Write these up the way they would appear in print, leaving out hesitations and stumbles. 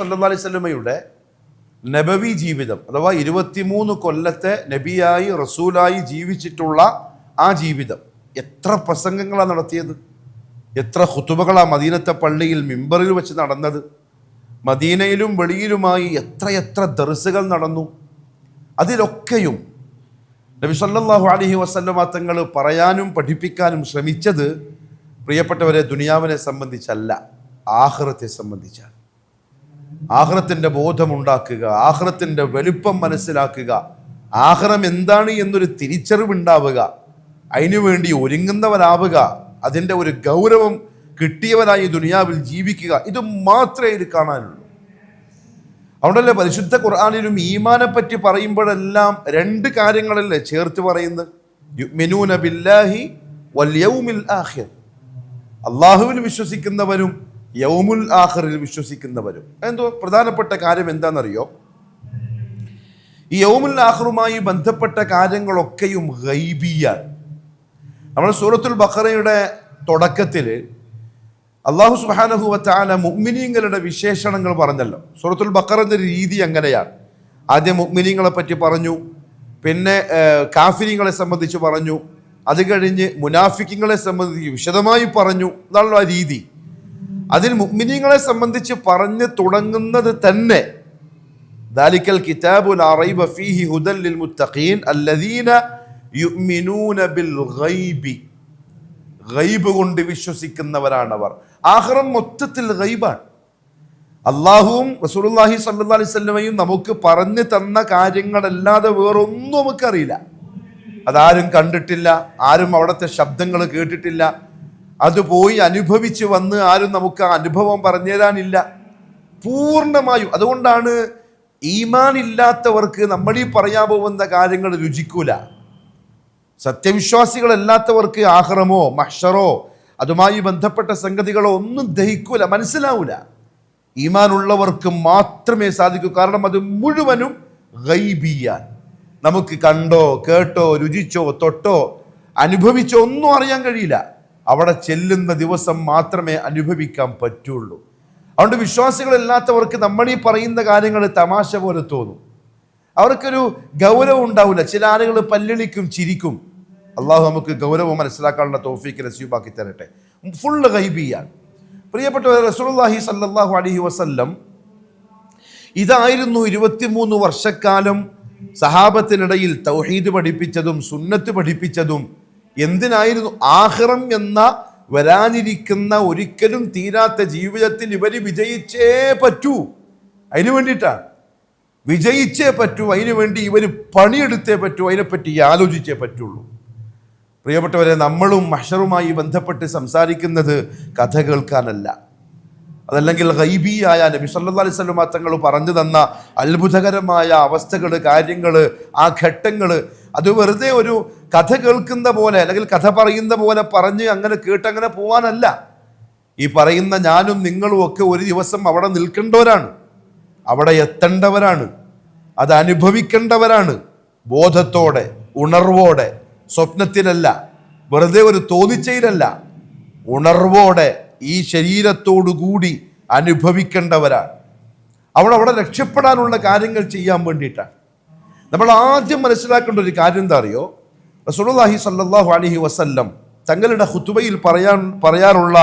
സല്ലല്ലാഹു അലൈഹി വസല്ലമയുടെ നബവി ജീവിതം അഥവാ 23 കൊല്ലത്തെ നബിയായി റസൂലായി ജീവിച്ചിട്ടുള്ള ആ ജീവിതം എത്ര പ്രസംഗങ്ങളാണ് നടത്തിയത്, എത്ര ഖുതുബകളാണ് മദീനത്തെ പള്ളിയിൽ മിമ്പറിൽ വെച്ച് നടന്നത്, മദീനയിലും വെളിയിലുമായി എത്ര ദർസുകൾ നടന്നു. അതിലൊക്കെയും നബി സല്ലല്ലാഹു അലൈഹി വസല്ലമ തങ്ങൾ പറയാനും പഠിപ്പിക്കാനും ശ്രമിച്ചത് പ്രിയപ്പെട്ടവരെ ദുനിയാവിനെ സംബന്ധിച്ചല്ല, ആഖിറത്തെ സംബന്ധിച്ചാണ്. ആഖിറത്തിൻ്റെ ബോധമുണ്ടാക്കുക, ആഖിറത്തിൻ്റെ വലുപ്പം മനസ്സിലാക്കുക, ആഖിറം എന്താണ് എന്നൊരു തിരിച്ചറിവുണ്ടാവുക, അതിനുവേണ്ടി ഒരുങ്ങുന്നവരാവുക, അതിൻ്റെ ഒരു ഗൗരവം കിട്ടിയവരായി ദുനിയാവിൽ ജീവിക്കുക, ഇത് മാത്രമേ ഇത് കാണാനുള്ളൂ. അതുകൊണ്ടല്ലേ പരിശുദ്ധ ഖുർആനിലും ഈമാനെ പറ്റി പറയുമ്പോഴെല്ലാം രണ്ട് കാര്യങ്ങളല്ലേ ചേർത്ത് പറയുന്നത്. യുഅ്മിനൂന ബില്ലാഹി വൽ യൗമിൽ ആഖിർ, അള്ളാഹുവിൽ വിശ്വസിക്കുന്നവരും യൗമുൽ ആഖിറിൽ വിശ്വസിക്കുന്നവരും. എന്തോ പ്രധാനപ്പെട്ട കാര്യം എന്താണെന്നറിയോ, ഈ യൗമുൽ ആഖിറുമായി ബന്ധപ്പെട്ട കാര്യങ്ങളൊക്കെയും ഗൈബിയാണ്. നമ്മൾ സൂറത്തുൽ ബഖറയുടെ തുടക്കത്തിൽ അല്ലാഹു സുബ്ഹാനഹു വ തആല മുഅ്മിനീങ്ങളുടെ വിശേഷണങ്ങൾ പറഞ്ഞല്ലോ. സൂറത്തുൽ ബഖറയുടെ രീതി അങ്ങനെയാണ്. ആദ്യം മുഅ്മിനീങ്ങളെ പറ്റി പറഞ്ഞു, പിന്നെ കാഫിരീങ്ങളെ സംബന്ധിച്ച് പറഞ്ഞു, അത് കഴിഞ്ഞ് മുനാഫിക്കുകളെ സംബന്ധിച്ച് വിശദമായി പറഞ്ഞു. ഇതാണല്ലോ ആ രീതി. അതിൽ മുഅ്മിനീങ്ങളെ സംബന്ധിച്ച് പറഞ്ഞു തുടങ്ങുന്നത് തന്നെ ദാലിക്കൽ കിതാബു ലാ റൈബ ഫീഹി ഹുദൽ ലിൽ മുത്തഖീൻ അല്ലദീന യുഅ്മിനൂന ബിൽ ഗൈബി, ഗൈബ് കൊണ്ട് വിശ്വസിക്കുന്നവരാണവർ. ആഖിറം മൊത്തത്തിൽ ഗൈബാണ്. അള്ളാഹുവും റസൂലുള്ളാഹി സ്വല്ലല്ലാഹി അലൈഹി വസല്ലമയും നമുക്ക് പറഞ്ഞു തന്ന കാര്യങ്ങളല്ലാതെ വേറൊന്നും നമുക്കറിയില്ല. അതാരും കണ്ടിട്ടില്ല, ആരും അവിടുത്തെ ശബ്ദങ്ങൾ കേട്ടിട്ടില്ല, അത് പോയി അനുഭവിച്ച് വന്ന് ആരും നമുക്ക് ആ അനുഭവം പറഞ്ഞു തരാനില്ല പൂർണ്ണമായും. അതുകൊണ്ടാണ് ഈമാൻ ഇല്ലാത്തവർക്ക് നമ്മൾ ഈ പറയാൻ പോകുന്ന കാര്യങ്ങൾ രുചിക്കൂല. സത്യവിശ്വാസികളല്ലാത്തവർക്ക് ആഖിറമോ മഹ്ശറോ അതുമായി ബന്ധപ്പെട്ട സംഗതികളോ ഒന്നും ദഹിക്കൂല, മനസ്സിലാവൂല. ഈമാൻ ഉള്ളവർക്ക് മാത്രമേ സാധിക്കൂ. കാരണം അത് മുഴുവനും ഗൈബിയാൻ. നമുക്ക് കണ്ടോ കേട്ടോ രുചിച്ചോ തൊട്ടോ അനുഭവിച്ചോ ഒന്നും അറിയാൻ കഴിയില്ല. അവിടെ ചെല്ലുന്ന ദിവസം മാത്രമേ അനുഭവിക്കാൻ പറ്റുള്ളൂ. അതുകൊണ്ട് വിശ്വാസികളല്ലാത്തവർക്ക് നമ്മൾ ഈ പറയുന്ന കാര്യങ്ങൾ തമാശ പോലെ തോന്നും, അവർക്കൊരു ഗൗരവം ഉണ്ടാവില്ല. ചില ആളുകൾ പല്ലിളിക്കും, ചിരിക്കും. അള്ളാഹു നമുക്ക് ഗൗരവം മനസ്സിലാക്കാനുള്ള തൗഫീഖ് നസീബാക്കി തരട്ടെ. ഫുള്ള് ഗൈബിയാണ്. പ്രിയപ്പെട്ടവർ, റസൂലുള്ളാഹി സ്വല്ലല്ലാഹു അലൈഹി വസല്ലം ഇതായിരുന്നു 23 വർഷക്കാലം സഹാബത്തിനിടയിൽ തൗഹീദ് പഠിപ്പിച്ചതും സുന്നത്ത് പഠിപ്പിച്ചതും. എന്തിനായിരുന്നു? ആഖിറം എന്ന വരാനിരിക്കുന്ന ഒരിക്കലും തീരാത്ത ജീവിതത്തിൽ ഇവര് വിജയിച്ചേ പറ്റൂ, അതിനു വേണ്ടിയിട്ടാണ്. വിജയിച്ചേ പറ്റൂ, അതിനു വേണ്ടി ഇവർ പണിയെടുത്തേ പറ്റൂ, അതിനെപ്പറ്റി ആലോചിച്ചേ പറ്റുള്ളൂ. പ്രിയപ്പെട്ടവരെ, നമ്മളും മഹ്ശറുമായി ബന്ധപ്പെട്ട് സംസാരിക്കുന്നത് കഥ കേൾക്കാനല്ല, അതല്ലെങ്കിൽ ഗൈബിയായ നബി സല്ലല്ലാഹു അലൈഹി വസല്ലം തങ്ങൾ പറഞ്ഞു തന്ന അത്ഭുതകരമായ അവസ്ഥകൾ, കാര്യങ്ങൾ, ആ ഘട്ടങ്ങൾ, അത് വെറുതെ ഒരു കഥ കേൾക്കുന്ന പോലെ അല്ലെങ്കിൽ കഥ പറയുന്ന പോലെ പറഞ്ഞ് അങ്ങനെ കേട്ടങ്ങനെ പോവാനല്ല. ഈ പറയുന്ന ഞാനും നിങ്ങളും ഒക്കെ ഒരു ദിവസം അവിടെ നിൽക്കേണ്ടവരാണ്, അവിടെ എത്തേണ്ടവരാണ്, അത് അനുഭവിക്കേണ്ടവരാണ്. ബോധത്തോടെ, ഉണർവോടെ, സ്വപ്നത്തിലല്ല, വെറുതെ ഒരു തോന്നിച്ചയിലല്ല, ഉണർവോടെ ഈ ശരീരത്തോടു കൂടി അനുഭവിക്കേണ്ടവരാണ്. അവിടെ രക്ഷപ്പെടാനുള്ള കാര്യങ്ങൾ ചെയ്യാൻ വേണ്ടിയിട്ടാണ്. നമ്മൾ ആദ്യം മനസ്സിലാക്കേണ്ട ഒരു കാര്യം എന്താ അറിയോ? റസൂലുള്ളാഹി സ്വല്ലല്ലാഹു അലൈഹി വസല്ലം തങ്ങളുടെ ഖുതുബയിൽ പറയാറുള്ള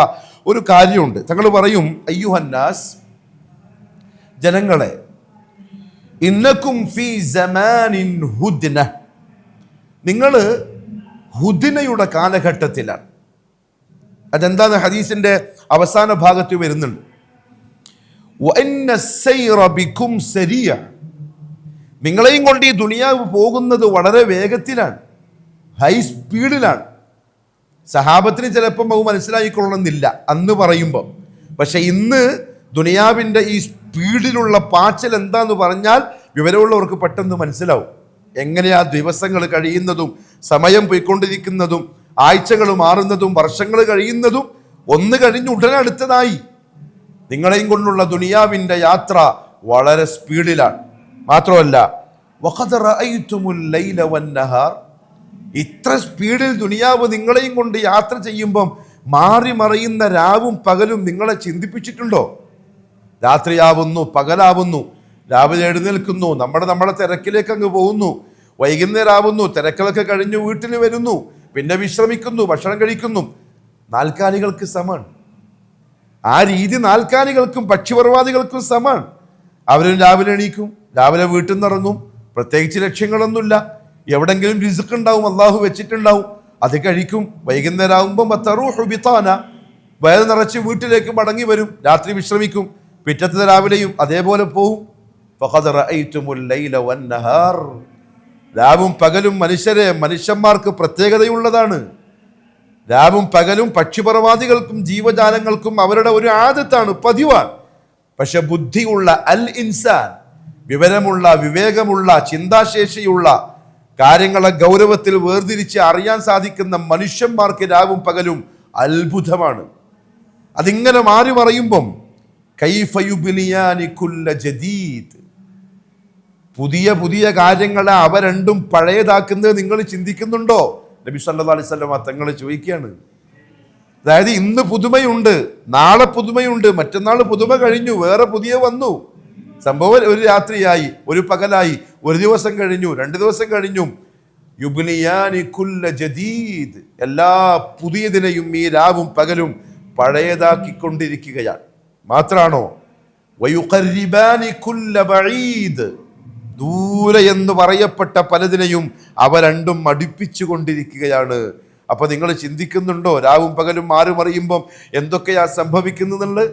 ഒരു കാര്യമുണ്ട്. തങ്ങൾ പറയും, അയ്യുഹന്നാസ്, ജനങ്ങളെ, ഇന്നക്കും ഫീ സമാനിൻ ഹുദ്ന, നിങ്ങൾ ഹുദ്നയുടെ കാലഘട്ടത്തിലാണ്. അതെന്താണ്? ഹദീസിന്റെ അവസാന ഭാഗത്ത് വരുന്നുണ്ട്. വഇന്ന സൈറ ബികും സരിയ, നിങ്ങളെയും കൊണ്ട് ഈ ദുനിയാവ് പോകുന്നത് വളരെ വേഗത്തിലാണ്, ഹൈ സ്പീഡിലാണ്. സഹാബത്തിന് ചിലപ്പം അത് മനസ്സിലായിക്കൊള്ളണമെന്നില്ല അന്ന് പറയുമ്പോൾ. പക്ഷെ ഇന്ന് ദുനിയാവിൻ്റെ ഈ സ്പീഡിലുള്ള പാച്ചൽ എന്താന്ന് പറഞ്ഞാൽ വിവരമുള്ളവർക്ക് പെട്ടെന്ന് മനസ്സിലാവും. എങ്ങനെയാ ദിവസങ്ങൾ കഴിയുന്നതും സമയം പോയിക്കൊണ്ടിരിക്കുന്നതും ആഴ്ചകൾ മാറുന്നതും വർഷങ്ങൾ കഴിയുന്നതും ഒന്ന് കഴിഞ്ഞ് ഉടനെ അടുത്തതായി. നിങ്ങളെയും കൊണ്ടുള്ള ദുനിയാവിൻ്റെ യാത്ര വളരെ സ്പീഡിലാണ്. മാത്രമല്ല, വഖദ് റഅയ്തുമുൽ ലൈല വന്നഹാർ, ഇത്ര സ്പീഡിൽ ദുനിയാവ് നിങ്ങളെയും കൊണ്ട് യാത്ര ചെയ്യുമ്പം മാറി മറയുന്ന രാവും പകലും നിങ്ങളെ ചിന്തിപ്പിച്ചിട്ടുണ്ടോ? രാത്രിയാവുന്നു, പകലാവുന്നു. രാവിലെ എഴുന്നേൽക്കുന്നു, നമ്മളെ തിരക്കിലേക്ക് അങ്ങ് പോകുന്നു. വൈകുന്നേരമാവുന്നു, തിരക്കുകളൊക്കെ കഴിഞ്ഞ് വീട്ടിൽ വരുന്നു, പിന്നെ വിശ്രമിക്കുന്നു, ഭക്ഷണം കഴിക്കുന്നു. നാൽക്കാലികൾക്ക് സമാണ്. ആ രീതി നാൽക്കാലികൾക്കും പക്ഷിപർവാദികൾക്കും സമാണ്. അവരും രാവിലെ എണീക്കും, രാവിലെ വീട്ടിൽ നിന്ന് ഇറങ്ങും. പ്രത്യേകിച്ച് ലക്ഷ്യങ്ങളൊന്നുമില്ല. എവിടെങ്കിലും റിസ്ക് ഉണ്ടാവും, അള്ളാഹു വെച്ചിട്ടുണ്ടാവും, അത് കഴിക്കും. വൈകുന്നേരം ആകുമ്പോൾ വയറ് നിറച്ച് വീട്ടിലേക്ക് മടങ്ങി വരും, രാത്രി വിശ്രമിക്കും. പിറ്റത്തെ രാവിലെയും അതേപോലെ പോവും. രാവും പകലും മനുഷ്യന്മാർക്ക് പ്രത്യേകതയുള്ളതാണ്. രാവും പകലും പക്ഷിപർവാദികൾക്കും ജീവജാലങ്ങൾക്കും അവരുടെ ഒരു ആദത്താണ്, പതിവാണ്. പക്ഷെ ബുദ്ധിയുള്ള അൽ ഇൻസാൻ, വിവരമുള്ള, വിവേകമുള്ള, ചിന്താശേഷിയുള്ള, കാര്യങ്ങളെ ഗൗരവത്തിൽ വേർതിരിച്ച് അറിയാൻ സാധിക്കുന്ന മനുഷ്യന്മാർക്ക് രാവും പകലും അത്ഭുതമാണ്. അതിങ്ങനെ മാറി മറിയുമ്പം പുതിയ പുതിയ കാര്യങ്ങളെ അവ രണ്ടും പഴയതാക്കുന്നത് നിങ്ങൾ ചിന്തിക്കുന്നുണ്ടോ? നബി സല്ലല്ലാഹു അലൈഹി വസല്ലം തങ്ങൾ ചോദിക്കുകയാണ്. അതായത് ഇന്ന് പുതുമയുണ്ട്, നാളെ പുതുമയുണ്ട്, മറ്റന്നാൾ പുതുമ കഴിഞ്ഞു, വേറെ പുതിയ വന്നു. സംഭവം ഒരു രാത്രിയായി, ഒരു പകലായി, ഒരു ദിവസം കഴിഞ്ഞു, 2 ദിവസം കഴിഞ്ഞു. യുബ്നിയാനി കുല്ല ജദീദ്, എല്ലാ പുതിയതിനെയും ഈ രാവും പകലും പഴയതാക്കിക്കൊണ്ടിരിക്കുകയാണ്. മാത്രാണോ വയുഖർരിബാനി കുല്ല ബഈദ്, ദൂരെ എന്ന് പറയപ്പെട്ട പലതിനെയും അവ രണ്ടും അടുപ്പിച്ചു കൊണ്ടിരിക്കുകയാണ്. അപ്പൊ നിങ്ങൾ ചിന്തിക്കുന്നുണ്ടോ രാവും പകലും മാറി മറിയുമ്പം എന്തൊക്കെയാ സംഭവിക്കുന്നുള്ളത്?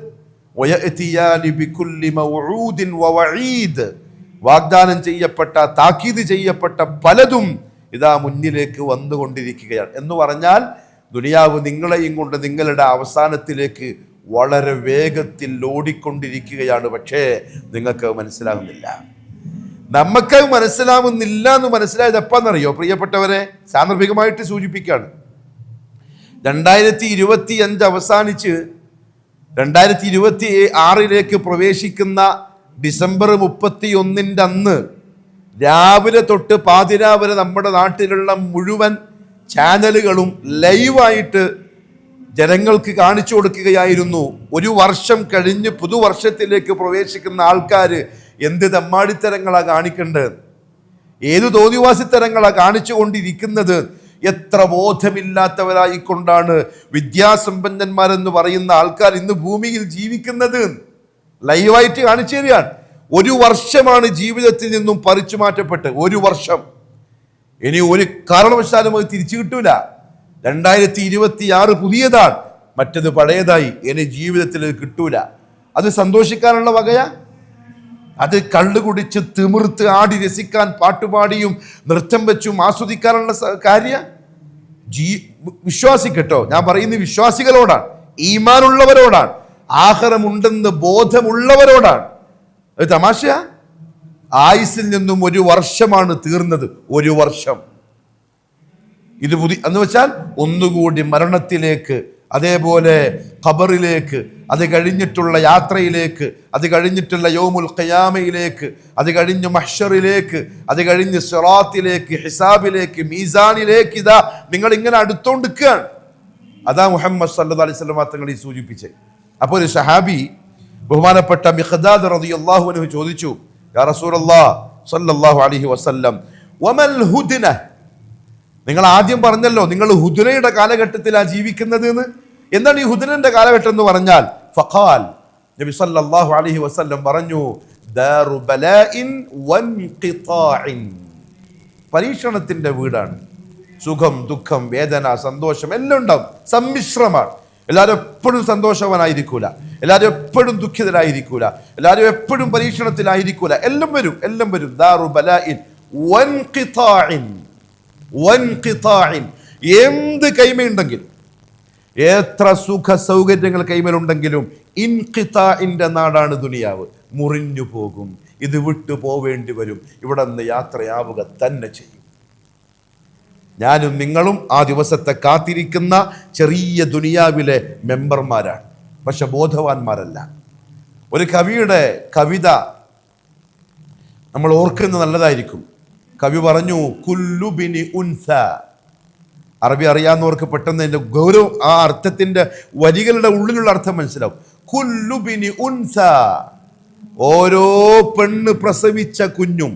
വാഗ്ദാനം ചെയ്യപ്പെട്ട, താക്കീത് ചെയ്യപ്പെട്ട പലതും ഇതാ മുന്നിലേക്ക് വന്നുകൊണ്ടിരിക്കുകയാണ്. എന്ന് പറഞ്ഞാൽ ദുനിയാവ് നിങ്ങളെയും കൊണ്ട് നിങ്ങളുടെ അവസാനത്തിലേക്ക് വളരെ വേഗത്തിൽ ഓടിക്കൊണ്ടിരിക്കുകയാണ്. പക്ഷേ നിങ്ങൾക്ക് മനസ്സിലാകുന്നില്ല. നമുക്കത് മനസ്സിലാവുന്നില്ല എന്ന് മനസ്സിലായത് എപ്പാന്നറിയോ പ്രിയപ്പെട്ടവരെ? സാന്ദർഭികമായിട്ട് സൂചിപ്പിക്കുകയാണ്. 2025 അവസാനിച്ച് 2026 പ്രവേശിക്കുന്ന ഡിസംബർ 31 അന്ന് രാവിലെ തൊട്ട് പാതിരാവരെ നമ്മുടെ നാട്ടിലുള്ള മുഴുവൻ ചാനലുകളും ലൈവായിട്ട് ജനങ്ങൾക്ക് കാണിച്ചു കൊടുക്കുകയായിരുന്നു. ഒരു വർഷം കഴിഞ്ഞ് പുതുവർഷത്തിലേക്ക് പ്രവേശിക്കുന്ന ആൾക്കാർ എന്ത് തെമ്മാടിത്തരങ്ങളാ കാണിക്കേണ്ടത്, ഏത് തോന്നിവാസിത്തരങ്ങളാ കാണിച്ചു കൊണ്ടിരിക്കുന്നത്. എത്ര ബോധമില്ലാത്തവരായിക്കൊണ്ടാണ് വിദ്യാസമ്പന്നന്മാരെന്ന് പറയുന്ന ആൾക്കാർ ഇന്ന് ഭൂമിയിൽ ജീവിക്കുന്നത്. ലൈവായിട്ട് കാണിച്ചു തരികയാണ്. 1 വർഷമാണ് ജീവിതത്തിൽ നിന്നും പറിച്ചു മാറ്റപ്പെട്ട്, 1 വർഷം. ഇനി ഒരു കാരണവശാലും അത് തിരിച്ചു കിട്ടൂല. 2026 പുതിയതാണ്, മറ്റത് പഴയതായി. ഇനി ജീവിതത്തിൽ കിട്ടൂല. അത് സന്തോഷിക്കാനുള്ള വകയാ? അത് കള്ളു കുടിച്ച് തിമിർത്ത് ആടി രസിക്കാൻ പാട്ടുപാടിയും നൃത്തം വെച്ചും ആസ്വദിക്കാനുള്ള കാര്യ? വിശ്വാസിക്കട്ടോ, ഞാൻ പറയുന്നത് വിശ്വാസികളോടാണ്, ഈമാനുള്ളവരോടാണ്, ആഖിറമുണ്ടെന്ന് ബോധമുള്ളവരോടാണ്. അത് തമാശയാ? ആയുസിൽ നിന്നും 1 വർഷമാണ് തീർന്നത്. 1 വർഷം. ഇത് എന്ന് വെച്ചാൽ ഒന്നുകൂടി മരണത്തിലേക്ക്, അതേപോലെ ഖബറിലേക്ക്, അത് കഴിഞ്ഞിട്ടുള്ള യാത്രയിലേക്ക്, അത് കഴിഞ്ഞിട്ടുള്ള യൗമുൽ ഖിയാമയിലേക്ക്, അത് കഴിഞ്ഞ് മഹ്ശറിലേക്ക്, അത് കഴിഞ്ഞ് സിറാത്തിലേക്ക്, ഹിസാബിലേക്ക്, മീസാനിലേക്ക് ഇതാ നിങ്ങൾ ഇങ്ങനെ അടുത്തോണ്ടിരിക്കുകയാണ്. അതാ മുഹമ്മദ് സല്ലല്ലാഹു അലൈഹി വസല്ലം തങ്ങൾ ഈ സൂചിപ്പിച്ചത്. അപ്പോൾ ഒരു സഹാബി ബഹുമാനപ്പെട്ട മിഖ്ദാദ് റളിയല്ലാഹു അൻഹു ചോദിച്ചു, യാ റസൂലല്ലാഹ് സല്ലല്ലാഹു അലൈഹി വസല്ലം വമൽ ഹുദ്ന, നിങ്ങൾ ആദ്യം പറഞ്ഞല്ലോ നിങ്ങൾ ഹുദ്നയുടെ കാലഘട്ടത്തിലാണ് ജീവിക്കുന്നത് എന്ന്. എന്താണ് ഈ ഹുദ്നന്റെ കാലഘട്ടം എന്ന് പറഞ്ഞാൽ? ഫഖാൽ, നബി സല്ലല്ലാഹു അലൈഹി വസല്ലം പറഞ്ഞു, ദാറു ബലാഇൻ വൻഖിതാഇൻ, പരീക്ഷണത്തിന്റെ വീടാണ്. സുഖം, ദുഃഖം, വേദന, സന്തോഷം എല്ലാം ഉണ്ടാവും, സമ്മിശ്രമാണ്. എല്ലാവരും എപ്പോഴും സന്തോഷവാനായിരിക്കൂല, എല്ലാവരും എപ്പോഴും ദുഃഖിതരായിരിക്കൂല, എല്ലാവരും എപ്പോഴും പരീക്ഷണത്തിലായിരിക്കൂല. എല്ലാം വരും. ദാറു ബലാഇൻ വൻഖിതാഇൻ, എന്ത് കൈമയുണ്ടെങ്കിലും, എത്ര സുഖ സൗകര്യങ്ങൾ കൈമലുണ്ടെങ്കിലും ഇൻഖിതാഇന്റെ നാടാണ് ദുനിയാവ്. മുറിഞ്ഞു പോകും, ഇത് വിട്ടു പോവേണ്ടി വരും, ഇവിടെ നിന്ന് യാത്രയാവുക തന്നെ ചെയ്യും. ഞാനും നിങ്ങളും ആ ദിവസത്തെ കാത്തിരിക്കുന്ന ചെറിയ ദുനിയാവിലെ മെമ്പർമാരാണ്, പക്ഷെ ബോധവാന്മാരല്ല. ഒരു കവിയുടെ കവിത നമ്മൾ ഓർക്കുന്നത് നല്ലതായിരിക്കും. കവി പറഞ്ഞു, കുല്ലുബിനി ഉൻസ. അറബി അറിയാവുന്നവർക്ക് പെട്ടെന്ന് അതിന്റെ ഗൗരവം, ആ അർത്ഥത്തിന്റെ വരികളുടെ ഉള്ളിലുള്ള അർത്ഥം മനസ്സിലാവും. കുല്ലുബിനി ഉൻസ, ഓരോ പെണ്ണ് പ്രസവിച്ച കുഞ്ഞും,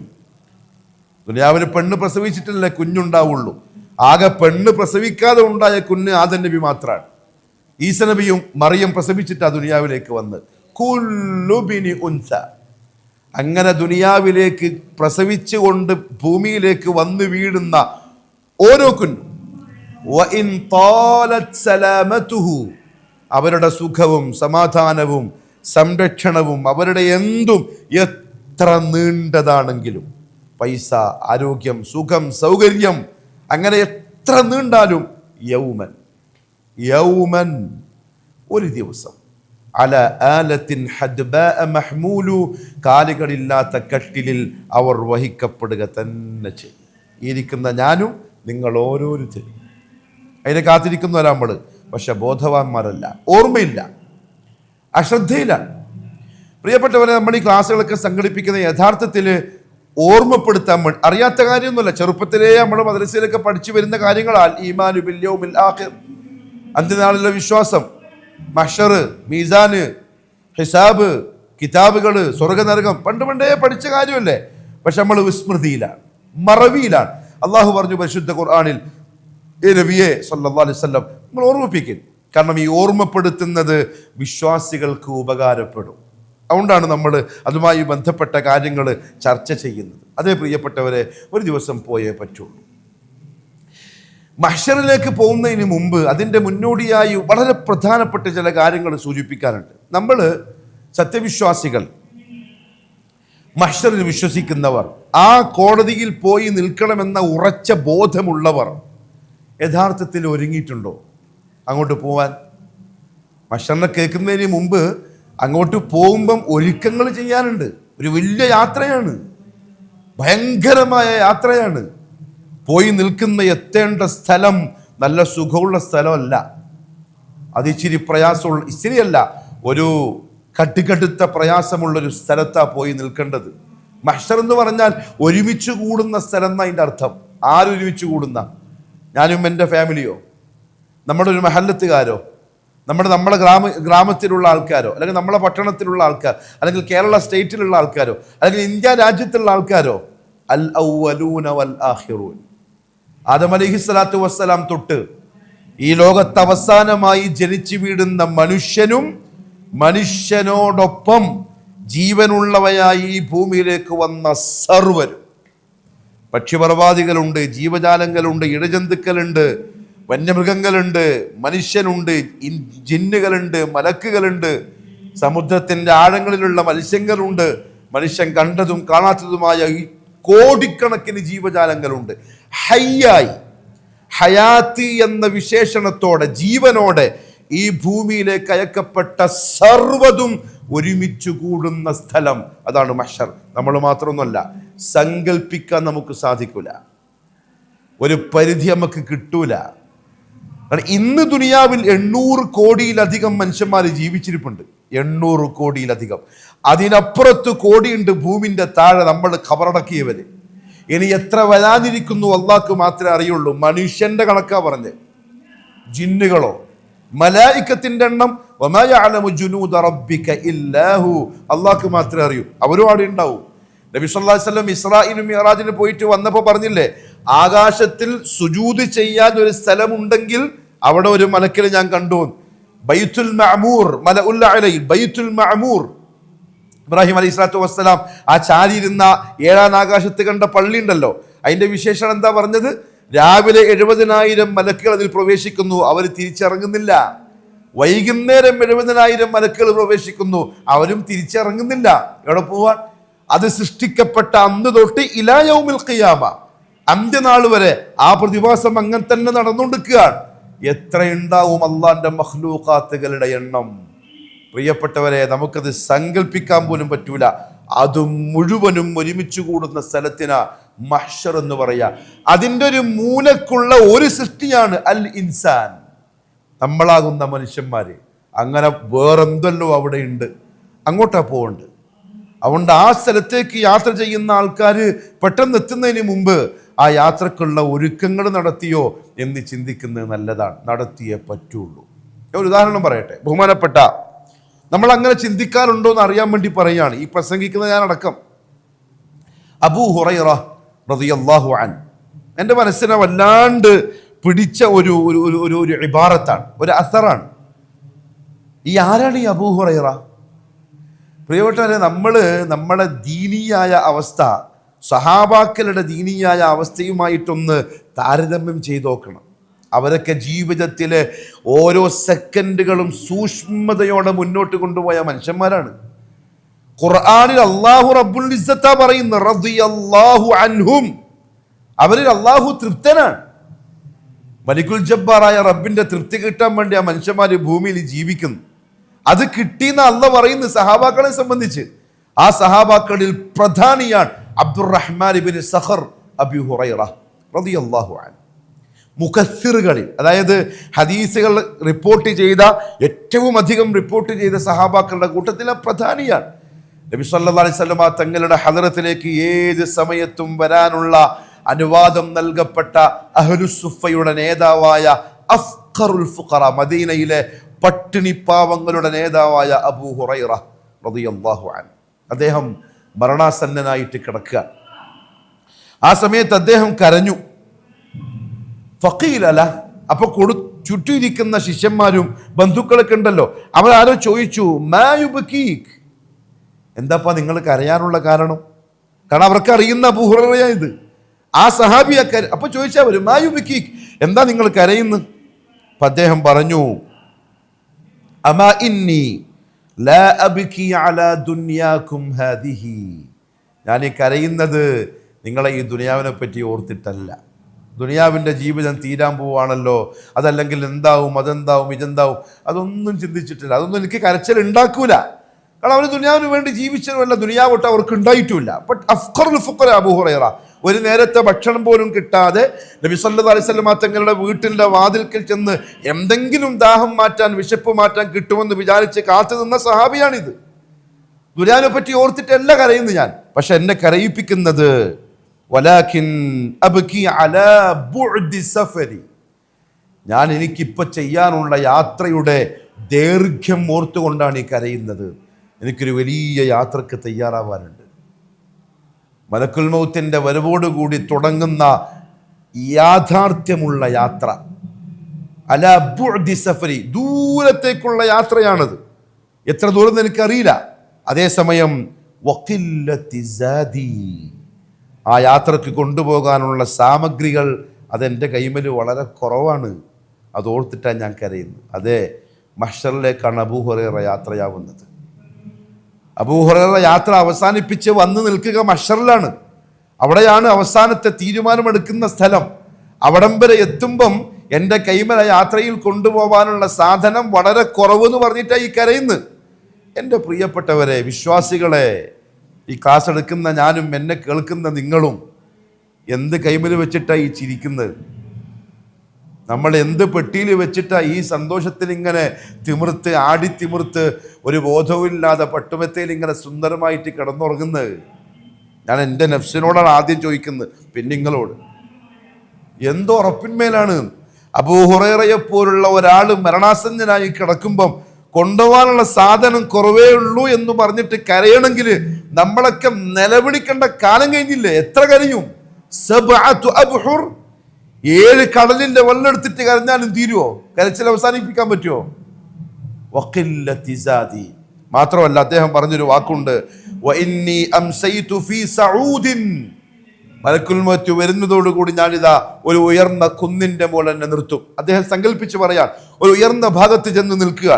ദുനിയാവിന് പെണ്ണ് പ്രസവിച്ചിട്ടല്ലേ കുഞ്ഞുണ്ടാവുള്ളൂ. ആകെ പെണ്ണ് പ്രസവിക്കാതെ ഉണ്ടായ കുഞ്ഞ് ആദം നബി മാത്രമാണ്. ഈസ നബിയും മറിയം പ്രസവിച്ചിട്ടാ ദുനിയാവിലേക്ക് വന്ന്. കുല്ലു ബിനി ഉൻസ, അങ്ങനെ ദുനിയാവിലേക്ക് പ്രസവിച്ചുകൊണ്ട് ഭൂമിയിലേക്ക് വന്ന് വീഴുന്ന ഓരോ കുഞ്ഞും വഇൻ താലത് സലാമതുഹു, അവരുടെ സുഖവും സമാധാനവും സംരക്ഷണവും അവരുടെ എന്തും എത്ര നീണ്ടതാണെങ്കിലും, പൈസ, ആരോഗ്യം, സുഖം, സൗകര്യം, അങ്ങനെ എത്ര നീണ്ടാലും യൗമൻ യൗമൻ ഒരു ദിവസം, അല ആലത്തിൻ ഹദ്ബാഅ മഹ്മൂലു, കാലുകളില്ലാത്ത കട്ടിലിൽ അവർ വഹിക്കപ്പെടുക തന്നെ ചെയ്യും. ഇരിക്കുന്ന ഞാനും നിങ്ങൾ ഓരോരുത്തരും അതിനെ കാത്തിരിക്കുന്നവരാ നമ്മൾ. പക്ഷെ ബോധവാന്മാരല്ല, ഓർമ്മയില്ല, അശ്രദ്ധയിലാണ്. പ്രിയപ്പെട്ടവരെ, നമ്മൾ ഈ ക്ലാസ്സുകളൊക്കെ സംഘടിപ്പിക്കുന്ന യഥാർത്ഥത്തിൽ ഓർമ്മപ്പെടുത്താൻ വേണ്ടി, അറിയാത്ത കാര്യമൊന്നുമല്ല, ചെറുപ്പത്തിലേ നമ്മൾ മദ്രസയിലൊക്കെ പഠിച്ചു വരുന്ന കാര്യങ്ങളാൽ ഈമാനു ബിൽ യൗമിൽ ആഖിർ, അന്ത്യനാളിലെ വിശ്വാസം, മഹ്ശർ, മീസാന്, ഹിസാബ്, കിതാബുകൾ, സ്വർഗനരകം, പണ്ടേ പഠിച്ച കാര്യമല്ലേ. പക്ഷെ നമ്മൾ വിസ്മൃതിയിലാണ്, മറവിയിലാണ്. അള്ളാഹു പറഞ്ഞു പരിശുദ്ധ ഖുർആനിൽ, നബിയെ സല്ലല്ലാഹു അലൈഹി വസല്ലം നിങ്ങൾ ഓർമ്മിപ്പിക്കും. കാരണം ഈ ഓർമ്മപ്പെടുത്തുന്നത് വിശ്വാസികൾക്ക് ഉപകാരപ്പെടും. അതുകൊണ്ടാണ് നമ്മൾ അതുമായി ബന്ധപ്പെട്ട കാര്യങ്ങൾ ചർച്ച ചെയ്യുന്നത്. അതേ പ്രിയപ്പെട്ടവരെ, ഒരു ദിവസം പോയേ പറ്റുള്ളൂ. മഹ്ശറിലേക്ക് പോകുന്നതിന് മുമ്പ് അതിൻ്റെ മുന്നോടിയായി വളരെ പ്രധാനപ്പെട്ട ചില കാര്യങ്ങൾ സൂചിപ്പിക്കാനുണ്ട്. നമ്മൾ സത്യവിശ്വാസികൾ, മഹ്ശറിൽ വിശ്വസിക്കുന്നവർ, ആ കോടതിയിൽ പോയി നിൽക്കണമെന്ന ഉറച്ച ബോധമുള്ളവർ യഥാർത്ഥത്തിൽ ഒരുങ്ങിയിട്ടുണ്ടോ അങ്ങോട്ട് പോവാൻ? മഹ്ശറിനെ കേൾക്കുന്നതിന് മുമ്പ് അങ്ങോട്ട് പോകുമ്പം ഒരുക്കങ്ങൾ ചെയ്യാനുണ്ട്. ഒരു വലിയ യാത്രയാണ്, ഭയങ്കരമായ യാത്രയാണ്. പോയി നിൽക്കുന്ന എത്തേണ്ട സ്ഥലം നല്ല സുഖമുള്ള സ്ഥലമല്ല, അത് ഇച്ചിരി പ്രയാസമുള്ള, ഇച്ചിരിയല്ല, ഒരു കട്ടിക്കടുത്ത പ്രയാസമുള്ളൊരു സ്ഥലത്താണ് പോയി നിൽക്കേണ്ടത്. മഹ്ശർ എന്ന് പറഞ്ഞാൽ ഒരുമിച്ച് കൂടുന്ന സ്ഥലം എന്നാ അതിൻ്റെ അർത്ഥം. ആരൊരുമിച്ച് കൂടുന്ന? ഞാനും എൻ്റെ ഫാമിലിയോ, നമ്മുടെ ഒരു മഹല്ലത്തുകാരോ, നമ്മളെ ഗ്രാമത്തിലുള്ള ആൾക്കാരോ, അല്ലെങ്കിൽ നമ്മളെ പട്ടണത്തിലുള്ള ആൾക്കാർ, അല്ലെങ്കിൽ കേരള സ്റ്റേറ്റിലുള്ള ആൾക്കാരോ, അല്ലെങ്കിൽ ഇന്ത്യ രാജ്യത്തുള്ള ആൾക്കാരോ? അൽ അവ്വലൂന വൽ ആഖിറൂൻ. ആദം അലൈഹിസ്സലാത്തു വസ്സലാം തൊട്ട് ഈ ലോകത്ത് അവസാനമായി ജനിച്ചു വീഴുന്ന മനുഷ്യനും മനുഷ്യനോടൊപ്പം ജീവനുള്ളവയായി ഈ ഭൂമിയിലേക്ക് വന്ന സർവരും, പക്ഷിപർവാദികളുണ്ട്, ജീവജാലങ്ങളുണ്ട്, ഇഴജന്തുക്കളുണ്ട്, വന്യമൃഗങ്ങളുണ്ട്, മനുഷ്യനുണ്ട്, ജിന്നുകളുണ്ട്, മലക്കുകളുണ്ട്, സമുദ്രത്തിൻ്റെ ആഴങ്ങളിലുള്ള മത്സ്യങ്ങളുണ്ട്, മനുഷ്യൻ കണ്ടതും കാണാത്തതുമായ കോടിക്കണക്കിന് ജീവജാലങ്ങളുണ്ട്. ഹയ്യായി, ഹയാത്തി എന്ന വിശേഷണത്തോടെ, ജീവനോടെ ഈ ഭൂമിയിലേക്ക് അയക്കപ്പെട്ട സർവ്വതും ഒരുമിച്ച് കൂടുന്ന സ്ഥലം, അതാണ് മഹ്ശർ. നമ്മൾ മാത്രമൊന്നുമല്ല, സങ്കല്പിക്കാൻ നമുക്ക് സാധിക്കൂല, ഒരു പരിധി നമുക്ക് കിട്ടൂല. ഇന്ന് ദുനിയാവിൽ 800 കോടിയിലധികം മനുഷ്യന്മാർ ജീവിച്ചിരിപ്പുണ്ട്. 800 കോടിയിലധികം. അതിനപ്പുറത്ത് കോടിയുണ്ട് ഭൂമിൻ്റെ താഴെ നമ്മൾ ഖബറടക്കിയവര്. ഇനി എത്ര വരാനിരിക്കുന്നു അള്ളാഹ്ക്ക് മാത്രമേ അറിയുള്ളൂ. മനുഷ്യന്റെ കണക്കാ പറഞ്ഞ്, ജിന്നുകളോ മലായിക്കത്തിന്റെ എണ്ണം വമാ യഅലമു ജുനൂദ റബ്ബിക ഇല്ലാഹു, അള്ളാഹ്ക്ക് മാത്രമേ അറിയൂ. അവരും അവിടെ ഉണ്ടാവും. നബി സല്ലല്ലാഹു അലൈഹി വസല്ലം ഇസ്രാഈലും മിഅ്റാജിന് പോയിട്ട് വന്നപ്പോൾ പറഞ്ഞില്ലേ, ആകാശത്തിൽ സുജൂദ് ചെയ്യാൻ ഒരു സ്ഥലമുണ്ടെങ്കിൽ അവിടെ ഒരു മലക്കിനെ ഞാൻ കണ്ടു. ബൈത്തുൽ മഅമൂർ, മലഉൽ അലയിൽ ബൈത്തുൽ മഅമൂർ, ഇബ്രാഹിം അലൈഹി സ്വലാത്തു വസ്സലാം ആ ചാരിയിരുന്ന 7ാം ആകാശത്ത് കണ്ട പള്ളി ഉണ്ടല്ലോ, അതിന്റെ വിശേഷണം എന്താ പറഞ്ഞത്? രാവിലെ 70,000 മലക്കുകൾ അതിൽ പ്രവേശിക്കുന്നു, അവർ തിരിച്ചിറങ്ങുന്നില്ല. വൈകുന്നേരം 70,000 മലക്കുകൾ പ്രവേശിക്കുന്നു, അവരും തിരിച്ചിറങ്ങുന്നില്ല. എവിടെ പോവാൻ? അത് സൃഷ്ടിക്കപ്പെട്ട അന്ന് തൊട്ട് ഇലാ യൗമിൽ ഖിയാമ, അന്ത്യനാൾ വരെ ആ പ്രതിഭാസം അങ്ങനെ തന്നെ നടന്നുകൊണ്ടിരിക്കുകയാണ്. എത്രയുണ്ടാവും അള്ളാന്റെ മഖ്ലൂഖാത്തുകളുടെ എണ്ണം? പ്രിയപ്പെട്ടവരെ, നമുക്കത് സങ്കല്പിക്കാൻ പോലും പറ്റൂല. അത് മുഴുവനും ഒരുമിച്ച് കൂടുന്ന സ്ഥലത്തിനാ മഹ്ശർ എന്ന് പറയാ. അതിൻ്റെ ഒരു മൂലക്കുള്ള ഒരു സൃഷ്ടിയാണ് അൽ ഇൻസാൻ, നമ്മളാകുന്ന മനുഷ്യന്മാര്. അങ്ങനെ വേറെന്തല്ലോ അവിടെ ഉണ്ട്, അങ്ങോട്ടാ പോകണ്ട്. അതുകൊണ്ട് ആ സ്ഥലത്തേക്ക് യാത്ര ചെയ്യുന്ന ആൾക്കാർ പെട്ടെന്ന് എത്തുന്നതിന് മുമ്പ് ആ യാത്രക്കുള്ള ഒരുക്കങ്ങൾ നടത്തിയോ എന്ന് ചിന്തിക്കുന്നത് നല്ലതാണ്. നടത്തിയേ പറ്റുള്ളൂ. ഒരു ഉദാഹരണം പറയട്ടെ. ബഹുമാനപ്പെട്ട നമ്മൾ അങ്ങനെ ചിന്തിക്കാറുണ്ടോ എന്ന് അറിയാൻ വേണ്ടി പറയുകയാണ് ഈ പ്രസംഗിക്കുന്ന ഞാൻ അടക്കം. അബൂ ഹുറൈറ റളിയല്ലാഹു അൻഹു എൻ്റെ മനസ്സിനെ വല്ലാണ്ട് പിടിച്ച ഒരു ഒരു ഒരു ഒരു ഇബാറത്താണ്, ഒരു അസറാണ്. ആരാണ് ഈ അബൂ ഹുറൈറ? പ്രിയപ്പെട്ടവരെ, നമ്മളെ ദീനീയായ അവസ്ഥ സഹാബാക്കളുടെ ദീനീയായ അവസ്ഥയുമായിട്ടൊന്ന് താരതമ്യം ചെയ്ത് നോക്കണം. അവരൊക്കെ ജീവിതത്തിലെ ഓരോ സെക്കൻഡുകളും സൂക്ഷ്മതയോടെ മുന്നോട്ട് കൊണ്ടുപോയ മനുഷ്യന്മാരാണ്. ഖുർആനിൽ അല്ലാഹു റബ്ബുൽ ഇസ്സത്താ പറയുന്നു, റളിയല്ലാഹു അൻഹും, അവരിൽ അല്ലാഹു തൃപ്തനാണ്. മലിക്കുൽ ജബ്ബാറായ റബ്ബിന്റെ തൃപ്തി കിട്ടാൻ വേണ്ടി ആ മനുഷ്യന്മാര് ഭൂമിയിൽ ജീവിക്കുന്നു. അത് കിട്ടിയെന്ന് അല്ലാഹു പറയുന്നു സഹാബാക്കളെ സംബന്ധിച്ച്. ആ സഹാബാക്കളിൽ പ്രധാനിയാണ് അബ്ദുറഹ്മാൻ ഇബ്നു സഖർ അബൂ ഹുറൈറ റളിയല്ലാഹു അൻഹു. മുഖസ്സിറുകളിൽ, അതായത് ഹദീസുകൾ റിപ്പോർട്ട് ചെയ്ത ഏറ്റവും അധികം റിപ്പോർട്ട് ചെയ്ത സഹാബാക്കളുടെ കൂട്ടത്തിലെ പ്രധാനിയാണ്. നബി സല്ലല്ലാഹു അലൈഹി വസല്ലം തങ്ങളുടെ ഹദറത്തിലേക്ക് ഏത് സമയത്തും വരാനുള്ള അനുവാദം നൽകപ്പെട്ട അഹ്ലുസുഫയുടെ നേതാവായ അഫ്ഖറുൽ ഫുഖറ, മദീനയിലെ പട്ടിണിപ്പാവങ്ങളുടെ നേതാവായ അബൂ ഹുറൈറ റളിയല്ലാഹു അൻഹു. അദ്ദേഹം മരണാസന്നനായിട്ട് കിടക്കുക. ആ സമയത്ത് അദ്ദേഹം കരഞ്ഞു. ഫഖീല ലഹു, അപ്പൊ ചുറ്റിയിരിക്കുന്ന ശിഷ്യന്മാരും ബന്ധുക്കളൊക്കെ ഉണ്ടല്ലോ, അവരാരോ ചോദിച്ചു, മാ യുബ്കീക്, എന്താപ്പാ നിങ്ങൾ കരയാനുള്ള കാരണം? കാരണം അവർക്ക് അറിയുന്ന അബൂ ഹുറൈറയാ ഇത്, ആ സഹാബിയൊക്കെ. അപ്പൊ ചോദിച്ചവര്, മാ യുബ്കീക്, എന്താ നിങ്ങൾ കരയുന്നു? അപ്പൊ അദ്ദേഹം പറഞ്ഞു, അമാ ഇന്നി ലാ അബ്കി അലാ ദുനിയാകും ഹാദിഹി, ഞാൻ ഈ കരയുന്നത് നിങ്ങളെ ഈ ദുനിയാവിനെ പറ്റി ഓർത്തിട്ടല്ല. ദുനിയാവിൻ്റെ ജീവിതം തീരാൻ പോവാണല്ലോ, അതല്ലെങ്കിൽ എന്താവും, അതെന്താവും, ഇതെന്താവും, അതൊന്നും ചിന്തിച്ചിട്ടില്ല. അതൊന്നും എനിക്ക് കരച്ചിൽ ഉണ്ടാക്കൂല. കാരണം അവർ ദുനിയാവിന് വേണ്ടി ജീവിച്ചതുമല്ല, ദുനിയാവൊട്ട് അവർക്ക് ഉണ്ടായിട്ടുമില്ല. ബട്ട് അഫ്ഖറുൽ ഫുഖറ അബൂ ഹുറൈറ ഒരു നേരത്തെ ഭക്ഷണം പോലും കിട്ടാതെ നബി സല്ലല്ലാഹു അലൈഹി വസല്ലം തങ്ങളുടെ വീട്ടിൻ്റെ വാതിൽക്കൽ ചെന്ന് എന്തെങ്കിലും ദാഹം മാറ്റാൻ, വിശപ്പ് മാറ്റാൻ കിട്ടുമെന്ന് വിചാരിച്ച് കാത്തു നിന്ന സഹാബിയാണിത്. ദുനിയാവിനെ പറ്റി ഓർത്തിട്ടല്ല കരയുന്നു ഞാൻ, പക്ഷെ എന്നെ കരയിപ്പിക്കുന്നത് വലാകിൻ അബ്കി അലാ ബുഅദി സഫരി, ഞാൻ എനിക്കിപ്പോൾ ചെയ്യാനുള്ള യാത്രയുടെ ദൈർഘ്യം ഓർത്തുകൊണ്ടാണ് ഈ കരയുന്നത്. എനിക്കൊരു വലിയ യാത്രക്ക് തയ്യാറാവാനുണ്ട്. മലക്കുൽ മൗത്തിന്റെ വരവോടുകൂടി തുടങ്ങുന്ന യാഥാർത്ഥ്യമുള്ള യാത്ര, അലാ ബുഅദി സഫരി, ദൂരത്തേക്കുള്ള യാത്രയാണത്. എത്ര ദൂരം എനിക്കറിയില്ല. അതേസമയം വഖില്ലത്തി സാദി, ആ യാത്രക്ക് കൊണ്ടുപോകാനുള്ള സാമഗ്രികൾ അതെൻ്റെ കൈമൽ വളരെ കുറവാണ്. അതോർത്തിട്ടാണ് ഞാൻ കരയുന്നത്. അതെ, മഹ്ശറിലേക്കാണ് അബൂ ഹുറൈറ യാത്രയാവുന്നത്. അബൂ ഹുറൈറ യാത്ര അവസാനിപ്പിച്ച് വന്ന് നിൽക്കുക മഹ്ശറിലാണ്. അവിടെയാണ് അവസാനത്തെ തീരുമാനമെടുക്കുന്ന സ്ഥലം. അവിടം വരെ എത്തുമ്പം എൻ്റെ കൈമല യാത്രയിൽ കൊണ്ടുപോകാനുള്ള സാധനം വളരെ കുറവെന്ന് പറഞ്ഞിട്ടാണ് ഈ കരയുന്നത്. എൻ്റെ പ്രിയപ്പെട്ടവരെ, വിശ്വാസികളെ, ഈ ക്ലാസ് എടുക്കുന്ന ഞാനും എന്നെ കേൾക്കുന്ന നിങ്ങളും എന്ത് കൈമൽ വെച്ചിട്ടാണ് ഈ ചിരിക്കുന്നത്? നമ്മൾ എന്ത് പെട്ടിയിൽ വെച്ചിട്ടാണ് ഈ സന്തോഷത്തിൽ ഇങ്ങനെ തിമിർത്ത് ആടിത്തിമിർത്ത് ഒരു ബോധവുമില്ലാതെ പട്ടുമെത്തയിൽ ഇങ്ങനെ സുന്ദരമായിട്ട് കിടന്നുറങ്ങുന്നത്? ഞാൻ എൻ്റെ നഫ്സിനോടാണ് ആദ്യം ചോദിക്കുന്നത്, പിന്നെ നിങ്ങളോട്. എന്തോ ഉറപ്പിന്മേലാണ്. അബൂ ഹുറൈറയെ പോലുള്ള ഒരാൾ മരണാസന്നനായി കിടക്കുമ്പം കൊണ്ടുപോകാനുള്ള സാധനം കുറവേ ഉള്ളൂ എന്ന് പറഞ്ഞിട്ട് കരയണമെങ്കിൽ നമ്മളൊക്കെ നിലവിളിക്കേണ്ട കാലം കഴിഞ്ഞില്ലേ? എത്ര കരയും? 7 കടലിന്റെ വെള്ളം എടുത്തിട്ട് കരഞ്ഞാലും തീരുവോ? കരച്ചിൽ അവസാനിപ്പിക്കാൻ പറ്റുമോ? വഖില്ലത്തി സാദി. മാത്രമല്ല, അദ്ദേഹം പറഞ്ഞൊരു വാക്കുണ്ട്, വഇന്നി അംസൈതു ഫീ സഊദിൻ, മലക്കുൽ മൗത്ത് വരുന്നതോടുകൂടി ഞാനിതാ ഒരു ഉയർന്ന കുന്നിന്റെ മുകളിൽ എന്നെ നിർത്തും. അദ്ദേഹം സങ്കല്പിച്ച് പറയാൻ, ഒരു ഉയർന്ന ഭാഗത്ത് ചെന്ന് നിൽക്കുക.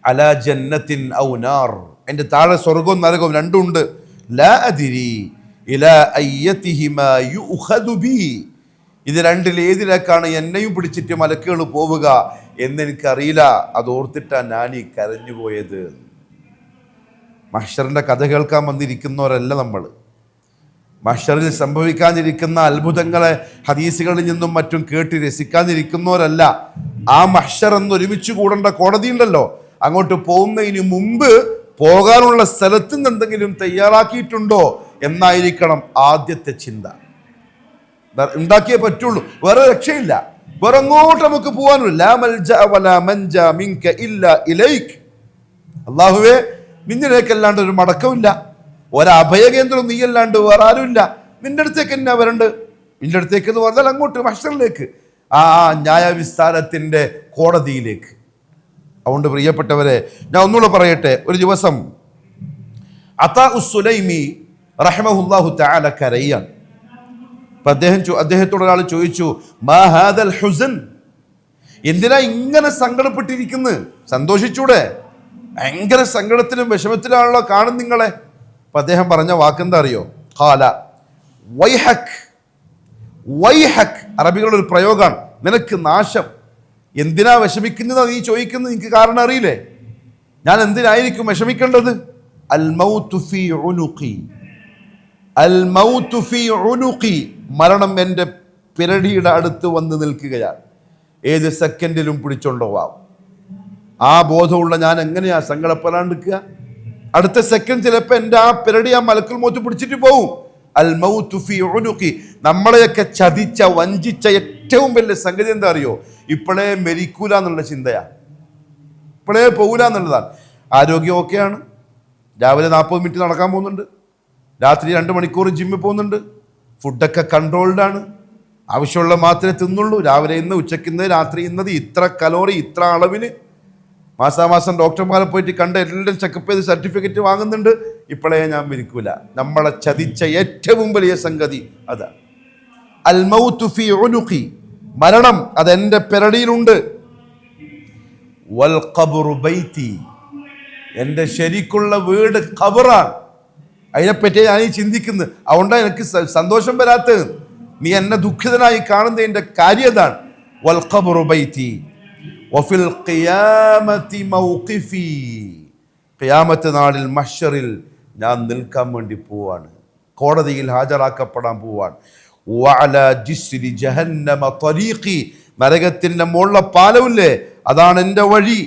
അലാ ജന്നത്തിൻ ഔ നാർ, എൻ്റെ താഴെ സ്വർഗവും നരകവും രണ്ടുണ്ട്. ലാ അദ്രി ഇലാ അയ്യതിഹിമാ യുഖദു ബി, ഇത് രണ്ടിൽ ഏതിലേക്കാണ് എന്നെയും പിടിച്ചിട്ട് മലക്കുകൾ പോവുക എന്നെനിക്കറിയില്ല. അതോർത്തിട്ടാണ് ഞാൻ ഈ കരഞ്ഞുപോയത്. മഹ്ശറിന്റെ കഥ കേൾക്കാൻ വന്നിരിക്കുന്നവരല്ല നമ്മൾ. മഹ്ശറിൽ സംഭവിക്കാനിരിക്കുന്ന അത്ഭുതങ്ങളെ ഹദീസുകളിൽ നിന്നും മറ്റും കേട്ട് രസിക്കാനിരിക്കുന്നവരല്ല. ആ മഹ്ശർ എന്ന് ഒരുമിച്ച് കൂടേണ്ട കോടതി ഉണ്ടല്ലോ, അങ്ങോട്ട് പോകുന്നതിന് മുമ്പ് പോകാനുള്ള സ്ഥലത്ത് നിന്ന് എന്തെങ്കിലും തയ്യാറാക്കിയിട്ടുണ്ടോ എന്നായിരിക്കണം ആദ്യത്തെ ചിന്ത. ഉണ്ടാക്കിയേ പറ്റുള്ളൂ, വേറെ രക്ഷയില്ല. വേറെ അങ്ങോട്ട് നമുക്ക് പോകാനുള്ള ലാ മൽജഅ വലാ മൻജാ മിൻക ഇല്ലാ ഇലൈക്. അള്ളാഹുവേ, നിന്നിലേക്കല്ലാണ്ട് ഒരു മടക്കമില്ല, ഒരഭയകേന്ദ്രം നീയല്ലാണ്ട് വേറെ ആരുമില്ല, നിന്റെ അടുത്തേക്ക് എന്നാ വരണ്ട്. നിന്റെ അടുത്തേക്ക് എന്ന് പറഞ്ഞാൽ അങ്ങോട്ട് മഹ്ശറിലേക്ക്, ആ ന്യായവിസ്താരത്തിന്റെ കോടതിയിലേക്ക്. അതുകൊണ്ട് പ്രിയപ്പെട്ടവരെ, ഞാൻ ഒന്നുകൂടെ പറയട്ടെ. ഒരു ദിവസം അതാ ഉസ്സുലൈമി റഹ്മഹുല്ലാഹു തആല കരയാണ്. അദ്ദേഹത്തോട് ഒരാൾ ചോദിച്ചു, മാ ഹാദൽ ഹുസൻ, എന്തിനാ ഇങ്ങനെ സങ്കടപ്പെട്ടിരിക്കുന്നത്? സന്തോഷിച്ചൂടെ? ഭയങ്കര സങ്കടത്തിലും വിഷമത്തിലാണല്ലോ കാണും നിങ്ങളെ. അപ്പൊ അദ്ദേഹം പറഞ്ഞ വാക്കെന്താ അറിയോ? ഖാല വൈഹക്. വൈഹക് അറബികളുടെ ഒരു പ്രയോഗമാണ്, നിനക്ക് നാശം. എന്തിനാ വിഷമിക്കുന്നത് നീ ചോദിക്കുന്നത്? എനിക്ക് കാരണം അറിയില്ലേ? ഞാൻ എന്തിനായിരിക്കും വിഷമിക്കേണ്ടത്? അൽ മൗതു ഫീ ഉനുഖി, അൽ മൗതു ഫീ ഉനുഖി, മരണം എൻ്റെ പിരടിയുടെ അടുത്ത് വന്ന് നിൽക്കുകയാണ്, ഏത് സെക്കൻഡിലും പിടിച്ചോണ്ടോവാം. ആ ബോധമുള്ള ഞാൻ എങ്ങനെയാ സങ്കടപ്പെടാണ്ടിരിക്കുക? അടുത്ത സെക്കൻഡ് ചിലപ്പോൾ എൻ്റെ ആ പിരടി ആ മലക്കുൽ മൗത്ത് പിടിച്ചിട്ട് പോവും. അൽ മൗതു ഫീ ഉനുഖി. നമ്മളെയൊക്കെ ചതിച്ച വഞ്ചിച്ച ഏറ്റവും വലിയ സംഗതി എന്താ അറിയോ? ഇപ്പോഴേ മരിക്കൂല എന്നുള്ള ചിന്തയാ, ഇപ്പോഴേ പോകൂല എന്നുള്ളതാണ്. ആരോഗ്യം ഓക്കെയാണ്, രാവിലെ 40 മിനിറ്റ് നടക്കാൻ പോകുന്നുണ്ട്, രാത്രി 2 മണിക്കൂർ ജിമ്മിൽ പോകുന്നുണ്ട്, ഫുഡൊക്കെ കൺട്രോൾഡാണ്, ആവശ്യമുള്ള മാത്രമേ തിന്നുള്ളൂ, രാവിലെ ഇന്ന്, ഉച്ചയ്ക്ക് ഇന്ന്, രാത്രി ഇന്നത്, ഇത്ര കലോറി, ഇത്ര അളവിന്, മാസാമാസം ഡോക്ടർമാരെ പോയിട്ട് കണ്ട് എല്ലാം ചെക്കപ്പ് ചെയ്ത് സർട്ടിഫിക്കറ്റ് വാങ്ങുന്നുണ്ട്. ഇപ്പോഴേ ഞാൻ മരിക്കൂല. നമ്മളെ ചതിച്ച ഏറ്റവും വലിയ സംഗതി അതാണ്. അൽ മൗതു ഫീ ഉനുഖി, മരണം അതെന്റെ പിരടിയിലുണ്ട്. വൽ ഖബ്റു ബൈതി, എൻ്റെ ശരിക്കുള്ള വീട് ഖബറാണ്. അതിനെപ്പറ്റി ഞാൻ ഈ ചിന്തിക്കുന്നത്. അതുകൊണ്ടാണ് എനിക്ക് സന്തോഷം വരാത്തത്. നീ എന്നെ ദുഃഖിതനായി കാണുന്നതിൻ്റെ കാര്യതാണ്. വൽ ഖബ്റു ബൈതി വഫിൽ ഖിയാമത്തി മൗഖിഫി, ഖിയാമത്ത് നാളിൽ മഹ്ശറിൽ ഞാൻ നിൽക്കാൻ വേണ്ടി പോവാണ്, കോടതിയിൽ ഹാജരാക്കപ്പെടാൻ പോവാണ്. വഅലാ ജിസ്രി ജഹന്നമ തരീഖി, നരകത്തിന്റെ മുകളിലെ പാലമില്ലേ, അതാണ് എൻ്റെ വഴി.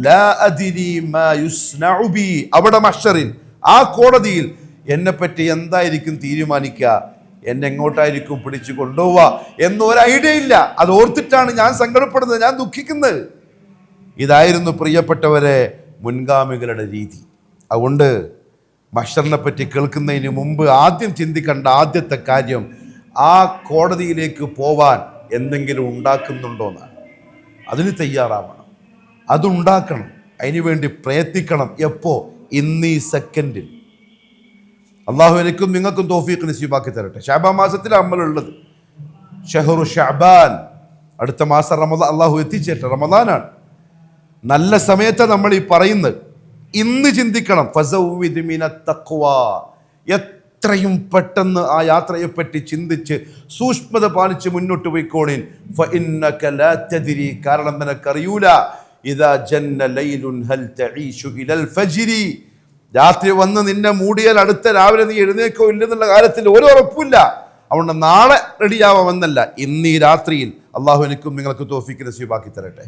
ലാ അദ്രി മാ യുസ്നഉ ബി, അവിടെ മഹ്ശറിൽ ആ കോടതിയിൽ എന്നെപ്പറ്റി എന്തായിരിക്കും തീരുമാനിക്കുക, എന്നെ എങ്ങോട്ടായിരിക്കും പിടിച്ചു കൊണ്ടുപോവുക എന്നൊരു ഐഡിയ ഇല്ല. അത് ഓർത്തിട്ടാണ് ഞാൻ സങ്കടപ്പെടുന്നത്, ഞാൻ ദുഃഖിക്കുന്നത്. ഇതായിരുന്നു പ്രിയപ്പെട്ടവരെ മുൻഗാമികളുടെ രീതി. അതുകൊണ്ട് മഹ്ശറിനെ പറ്റി കേൾക്കുന്നതിന് മുമ്പ് ആദ്യം ചിന്തിക്കേണ്ട ആദ്യത്തെ കാര്യം, ആ കോടതിയിലേക്ക് പോവാൻ എന്തെങ്കിലും ഉണ്ടാക്കുന്നുണ്ടോന്നാണ്. അതിന് തയ്യാറാവണം, അതുണ്ടാക്കണം, അതിനുവേണ്ടി പ്രയത്നിക്കണം. എപ്പോ? ഇന്ന് ഈ സെക്കൻഡിൽ. അള്ളാഹു എനിക്കും നിങ്ങൾക്കും തൗഫീഖ് നസീബാക്കി തരട്ടെ. ശഅബാൻ മാസത്തിലാണ് നമ്മളുള്ളത്. ഷഹ്റു ശഅബാൻ, അടുത്ത മാസം റമദാൻ അള്ളാഹു എത്തിച്ചേട്ടെ. റമദാനാണ്, നല്ല സമയത്താണ് നമ്മൾ ഈ പറയുന്നത്. ഇന്ന് ചിന്തിക്കണം. ഫസവ്വിദ് മിനത് തഖ്വാ, എത്രയും പെട്ടെന്ന് ആ യാത്രയെപ്പറ്റി ചിന്തിച്ച് സൂക്ഷ്മത പാലിച്ച് മുന്നോട്ട് പോയിക്കോളീൻ. ഫഇന്നക ലാ തദ്രി, കാരണം നിനക്കറിയൂല. ഇദാ ജന്ന ലൈലുൻ ഹൽ തഈശു ഇലൽ ഫജ്രി, രാത്രി വന്ന് നിന്നെ മൂടിയാൽ അടുത്ത രാവിലെ നീ എഴുന്നേക്കോ ഇല്ലെന്നുള്ള കാര്യത്തിൽ ഒരു ഉറപ്പില്ല. അതുകൊണ്ട് നാളെ റെഡിയാവാമെന്നല്ല, ഇന്ന് ഈ രാത്രിയിൽ അള്ളാഹു എനിക്കും നിങ്ങൾക്ക് തൗഫീഖ് നസീബാക്കി തരട്ടെ.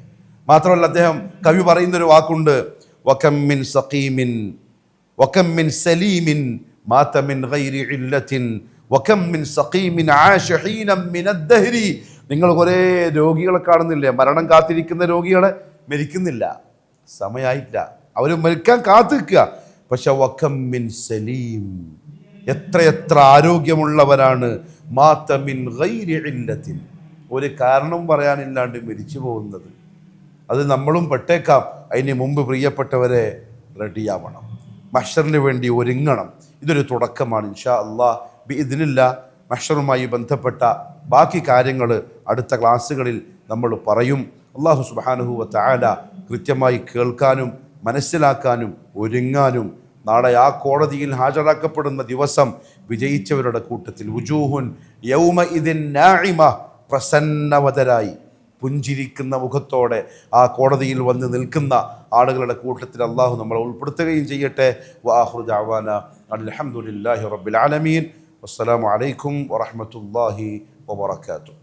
മാത്രമല്ല, അദ്ദേഹം കവി പറയുന്നൊരു വാക്കുണ്ട്, വകം മിൻ സഖീമിൻ വകം മിൻ സലീമിൻ മാത മിൻ ഗൈരി ഇല്ലത്തിൻ വകം മിൻ സഖീമിൻ ആശ ഹീനം മിനദ് ദഹ്രി. നിങ്ങൾ കുറേ രോഗികളെ കാണുന്നില്ലേ, മരണം കാത്തിരിക്കുന്ന രോഗികളെ, മരിക്കുന്നില്ല, സമയമായില്ല, അവർ മരിക്കാൻ കാത്തു നിൽക്കുക. പക്ഷെ വകം മിൻ സലീം, എത്രയെത്ര ആരോഗ്യമുള്ളവരാണ്, മാത മിൻ ഗൈരി ഇല്ലത്തിൻ, ഒരു കാരണം പറയാനില്ലാണ്ട് മരിച്ചു പോകുന്നത്. അത് നമ്മളും പെട്ടേക്കാം. അതിന് മുമ്പ് പ്രിയപ്പെട്ടവരെ റെഡിയാവണം, മഹ്ശറിന് വേണ്ടി ഒരുങ്ങണം. ഇതൊരു തുടക്കമാണ്. ഇൻഷാ അല്ലാഹ് ബിഇദ്നില്ലാഹ് മഹ്ശറുമായി ബന്ധപ്പെട്ട ബാക്കി കാര്യങ്ങൾ അടുത്ത ക്ലാസ്സുകളിൽ നമ്മൾ പറയും. അല്ലാഹു സുബ്ഹാനഹു വ തആല കൃത്യമായി കേൾക്കാനും മനസ്സിലാക്കാനും ഒരുങ്ങാനും നാളെ ആ കോടതിയിൽ ഹാജരാക്കപ്പെടുന്ന ദിവസം വിജയിച്ചവരുടെ കൂട്ടത്തിൽ വുജൂഹുൻ യൗമഇദിൻ നാഇമ, പ്രസന്നവതരായി പുഞ്ചിരിക്കുന്ന മുഖത്തോടെ ആ കോടതിയിൽ വന്ന് നിൽക്കുന്ന ആളുകളുടെ കൂട്ടത്തിൽ അള്ളാഹു നമ്മളെ ഉൾപ്പെടുത്തുകയും ചെയ്യട്ടെ. വആഖിറു ദഅവാന അൽഹംദുലില്ലാഹി റബ്ബിൽ ആലമീൻ. വസ്സലാമു അലൈക്കും വറഹ്മത്തുള്ളാഹി വബറകാതുഹു.